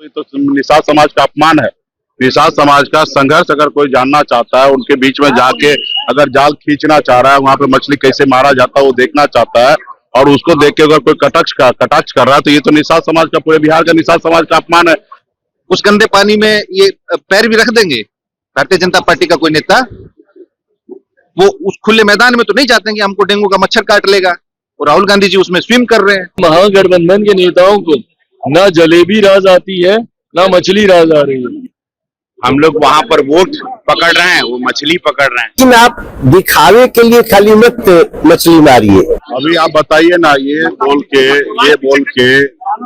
तो निषाद समाज का अपमान है। निषाद समाज का संघर्ष अगर कोई जानना चाहता है, उनके बीच में जाके अगर जाल खींचना चाह रहा है, वहां पे मछली कैसे मारा जाता है वो देखना चाहता है, और उसको देख के अगर कोई कटाक्ष कर रहा है, तो ये तो निषाद समाज का, पूरे बिहार का निषाद समाज का अपमान है। उस गंदे पानी में ये पैर भी रख देंगे भारतीय जनता पार्टी का कोई नेता? वो उस खुले मैदान में तो नहीं जाते कि हमको डेंगू का मच्छर काट लेगा, और राहुल गांधी जी उसमें स्विम कर रहे हैं। महागठबंधन के नेताओं को ना जलेबी राज आती है, ना मछली राज आ रही है। हम लोग वहां पर वोट पकड़ रहे हैं, वो मछली पकड़ रहे हैं। लेकिन आप दिखावे के लिए खाली मत मछली मारिए। अभी आप बताइए ना, ये बोल के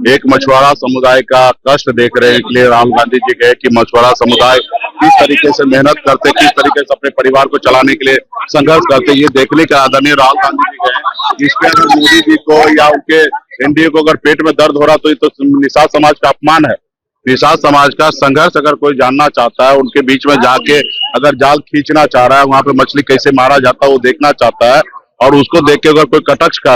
एक मछुआरा समुदाय का कष्ट देख रहे हैं, इसलिए राहुल गांधी जी गए कि मछुआरा समुदाय किस तरीके से मेहनत करते, किस तरीके से अपने परिवार को चलाने के लिए संघर्ष करते, ये देखने का आदरणीय राहुल गांधी जी गए। इसके अगर मोदी जी को या उनके एनडीए को अगर पेट में दर्द हो रहा, तो ये तो निषाद समाज का अपमान है। निषाद समाज का संघर्ष अगर कोई जानना चाहता है, उनके बीच में जाके अगर जाल खींचना चाह रहा है, वहां पे मछली कैसे मारा जाता है वो देखना चाहता है, और उसको देख के अगर कोई कटाक्ष कर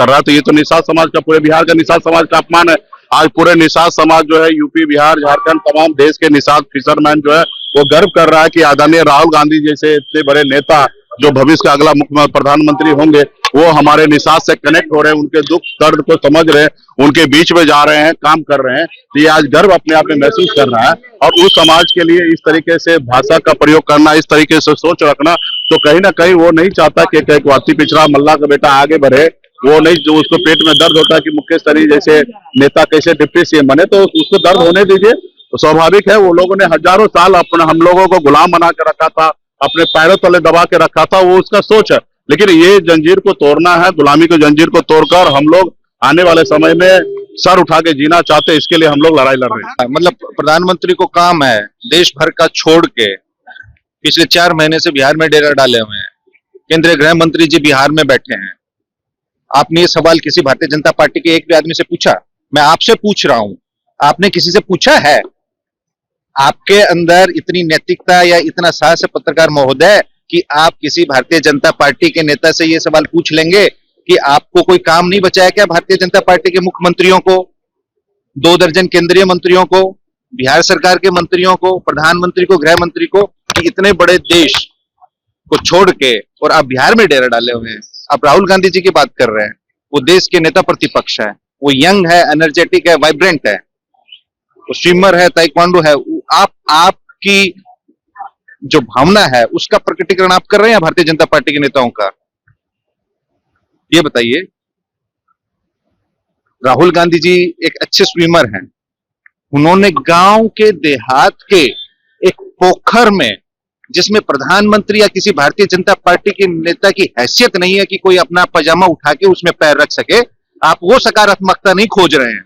रहा है, तो ये तो निषाद समाज का, पूरे बिहार का निषाद समाज का अपमान है। आज पूरे निषाद समाज जो है, यूपी, बिहार, झारखंड, तमाम देश के निषाद फिशरमैन जो है वो गर्व कर रहा है कि आदरणीय राहुल गांधी जैसे इतने बड़े नेता जो भविष्य का अगला मुख्यमंत्री प्रधानमंत्री होंगे, वो हमारे निषाद से कनेक्ट हो रहे हैं, उनके दुख दर्द को समझ रहे हैं, उनके बीच में जा रहे हैं, काम कर रहे हैं। तो ये आज गर्व अपने आप में महसूस कर रहा है। और उस समाज के लिए इस तरीके से भाषा का प्रयोग करना, इस तरीके से सोच रखना, तो कहीं ना कहीं वो नहीं चाहता कि एक वाती पिछड़ा मल्ला का बेटा आगे बढ़े। वो नहीं, जो उसको पेट में दर्द होता है कि मुकेश सहनी जैसे नेता कैसे डिप्टी सीएम बने, तो उसको दर्द होने दीजिए। तो स्वाभाविक है, वो लोगों ने हजारों साल अपने हम लोगों को गुलाम बना के रखा था, अपने पैरों तले दबा के रखा था, वो उसका सोच है। लेकिन ये जंजीर को तोड़ना है, गुलामी की जंजीर को तोड़कर हम लोग आने वाले समय में सर उठा के जीना चाहते हैं। इसके लिए हम लोग लड़ाई लड़ रहे हैं। मतलब प्रधानमंत्री को काम है देश भर का छोड़ के पिछले 4 महीने से बिहार में डेरा डाले हुए हैं। केंद्रीय गृह मंत्री जी बिहार में बैठे हैं। आपने ये सवाल किसी भारतीय जनता पार्टी के एक भी आदमी से पूछा? मैं आपसे पूछ रहा हूं, आपने किसी से पूछा है? आपके अंदर इतनी नैतिकता या इतना साहस है पत्रकार महोदय कि आप किसी भारतीय जनता पार्टी के नेता से ये सवाल पूछ लेंगे कि आपको कोई काम नहीं बचा है क्या? भारतीय जनता पार्टी के मुख्यमंत्रियों को, 2 दर्जन केंद्रीय मंत्रियों को, बिहार सरकार के मंत्रियों को, प्रधानमंत्री को, गृह मंत्री को, कि इतने बड़े देश को छोड़ के और आप बिहार में डेरा डाले हुए हैं। आप राहुल गांधी जी की बात कर रहे हैं। वो देश के नेता प्रतिपक्ष है, वो यंग है, एनर्जेटिक है, वाइब्रेंट है, वो स्विमर है, ताइक्वांडो है। आपकी जो भावना है उसका प्रकटीकरण आप कर रहे हैं भारतीय जनता पार्टी के नेताओं का? ये बताइए। राहुल गांधी जी एक अच्छे स्विमर हैं। उन्होंने गांव के देहात के एक पोखर में, जिसमें प्रधानमंत्री या किसी भारतीय जनता पार्टी के नेता की हैसियत नहीं है कि कोई अपना पजामा उठा के उसमें पैर रख सके, आप वो सकारात्मकता नहीं खोज रहे हैं,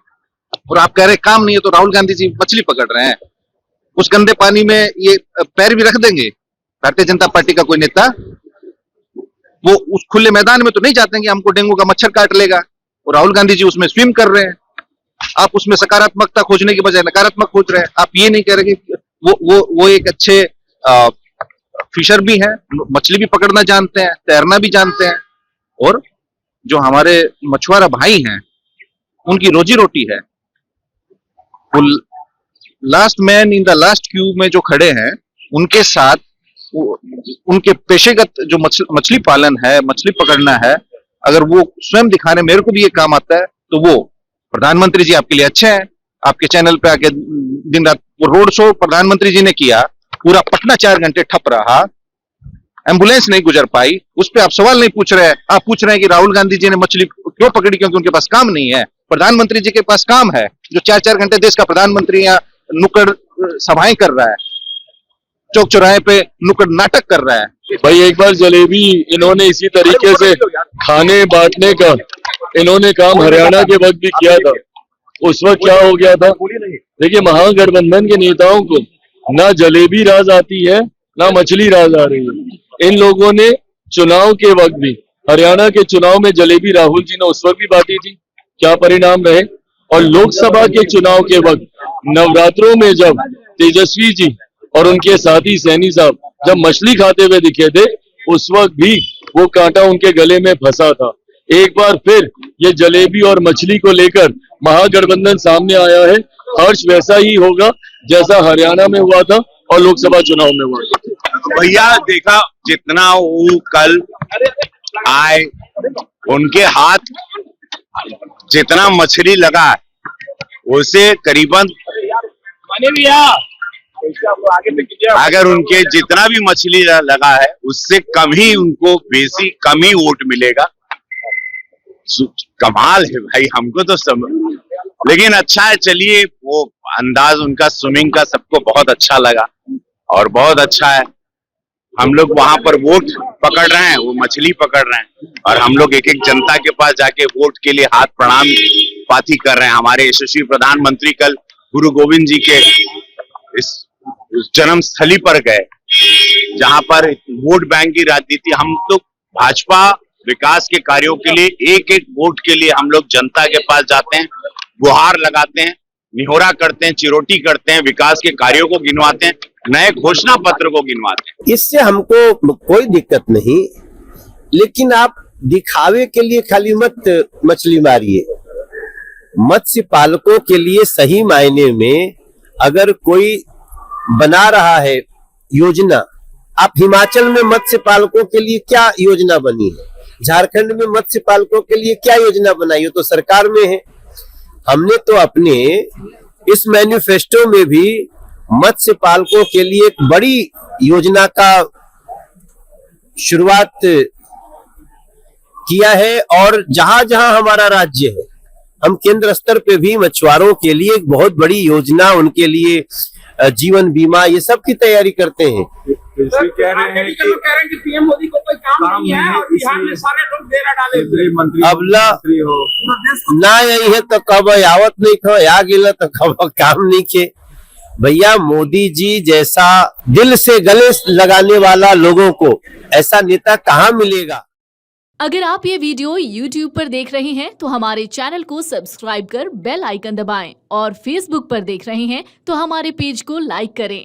और आप कह रहे हैं काम नहीं है, तो राहुल गांधी जी मछली पकड़ रहे हैं। उस गंदे पानी में ये पैर भी रख देंगे भारतीय जनता पार्टी का कोई नेता? वो उस खुले मैदान में तो नहीं जाते कि हमको डेंगू का मच्छर काट लेगा, और राहुल गांधी जी उसमें स्विम कर रहे हैं। आप उसमें सकारात्मकता खोजने की बजाय नकारात्मक खोज रहे हैं। आप ये नहीं कह रहे कि वो एक अच्छे फिशर भी हैं, मछली भी पकड़ना जानते हैं, तैरना भी जानते हैं, और जो हमारे मछुआरा भाई हैं उनकी रोजी रोटी है। वो last man in the last Q में जो खड़े हैं, उनके साथ उनके पेशेगत जो मछली पालन है, मछली पकड़ना है, अगर वो स्वयं दिखा रहे मेरे को भी ये काम आता है, तो वो प्रधानमंत्री जी आपके लिए अच्छे हैं। आपके चैनल पे आके दिन रात वो रोड शो प्रधानमंत्री जी ने किया, पूरा पटना 4 घंटे ठप रहा, एम्बुलेंस नहीं गुजर पाई, उस पर आप सवाल नहीं पूछ रहे हैं। आप पूछ रहे हैं कि राहुल गांधी जी ने मछली क्यों पकड़ी, क्योंकि उनके पास काम नहीं है। प्रधानमंत्री जी के पास काम है, जो 4-4 घंटे देश का प्रधानमंत्री या नुक्कड़ सभाएं कर रहा है, चौक चौराहे पे नुक्कड़ नाटक कर रहा है। भाई एक बार जलेबी इन्होंने इसी तरीके से खाने बांटने का इन्होंने काम हरियाणा के वक्त भी किया था। उस वक्त क्या हो गया था? देखिए, महागठबंधन के नेताओं को ना जलेबी राज आती है, ना मछली राज आ रही है। इन लोगों ने चुनाव के वक्त भी, हरियाणा के चुनाव में जलेबी राहुल जी ने उस वक्त भी बांटी थी, क्या परिणाम रहे? और लोकसभा के चुनाव के वक्त नवरात्रों में जब तेजस्वी जी और उनके साथी सैनी साहब जब मछली खाते हुए दिखे थे, उस वक्त भी वो कांटा उनके गले में फंसा था। एक बार फिर ये जलेबी और मछली को लेकर महागठबंधन सामने आया है, हर्ष वैसा ही होगा जैसा हरियाणा में हुआ था और लोकसभा चुनाव में हुआ था। भैया देखा जितना वो कल आए, उनके हाथ जितना मछली लगा है उसे करीबन, अगर उनके जितना भी मछली लगा है उससे कम ही उनको कम ही वोट मिलेगा। कमाल है भाई, हमको तो सब, लेकिन अच्छा है। चलिए, वो अंदाज उनका स्विमिंग का सबको बहुत अच्छा लगा और बहुत अच्छा है। हम लोग वहां पर वोट पकड़ रहे हैं, वो मछली पकड़ रहे हैं, और हम लोग एक एक जनता के पास जाके वोट के लिए हाथ प्रणाम पाती कर रहे हैं। हमारे यशस्वी प्रधानमंत्री कल गुरु गोविंद जी के इस जन्म स्थली पर गए, जहां पर वोट बैंक की राजनीति, हम लोग भाजपा विकास के कार्यों के लिए एक एक वोट के लिए हम लोग जनता के पास जाते हैं, गुहार लगाते हैं, निहोरा करते हैं, चिरोटी करते हैं, विकास के कार्यों को गिनवाते हैं, नए घोषणा पत्र को गिनवाते हैं। इससे हमको कोई दिक्कत नहीं, लेकिन आप दिखावे के लिए खाली मत मछली मारिए। मत्स्य पालकों के लिए सही मायने में अगर कोई बना रहा है योजना, आप हिमाचल में मत्स्य पालकों के लिए क्या योजना बनी है, झारखंड में मत्स्य पालकों के लिए क्या योजना बनाई है, तो सरकार में है। हमने तो अपने इस मैनिफेस्टो में भी मत्स्य पालकों के लिए एक बड़ी योजना का शुरुआत किया है, और जहां जहां हमारा राज्य है, हम केंद्र स्तर पे भी मछुआरों के लिए एक बहुत बड़ी योजना, उनके लिए जीवन बीमा, ये सब की तैयारी करते हैं। कह रहे हैं कि पीएम मोदी को कोई काम नहीं है और बिहार में सारे लोग डेरा डाले। मंत्री अब ना यही है तो कब आवत नहीं खो, आ गिला तो कब काम नहीं के। भैया, मोदी जी जैसा दिल से गले लगाने वाला लोगों को ऐसा नेता कहाँ मिलेगा। अगर आप ये वीडियो YouTube पर देख रहे हैं तो हमारे चैनल को सब्सक्राइब कर बेल आइकन दबाएं, और Facebook पर देख रहे हैं तो हमारे पेज को लाइक करें।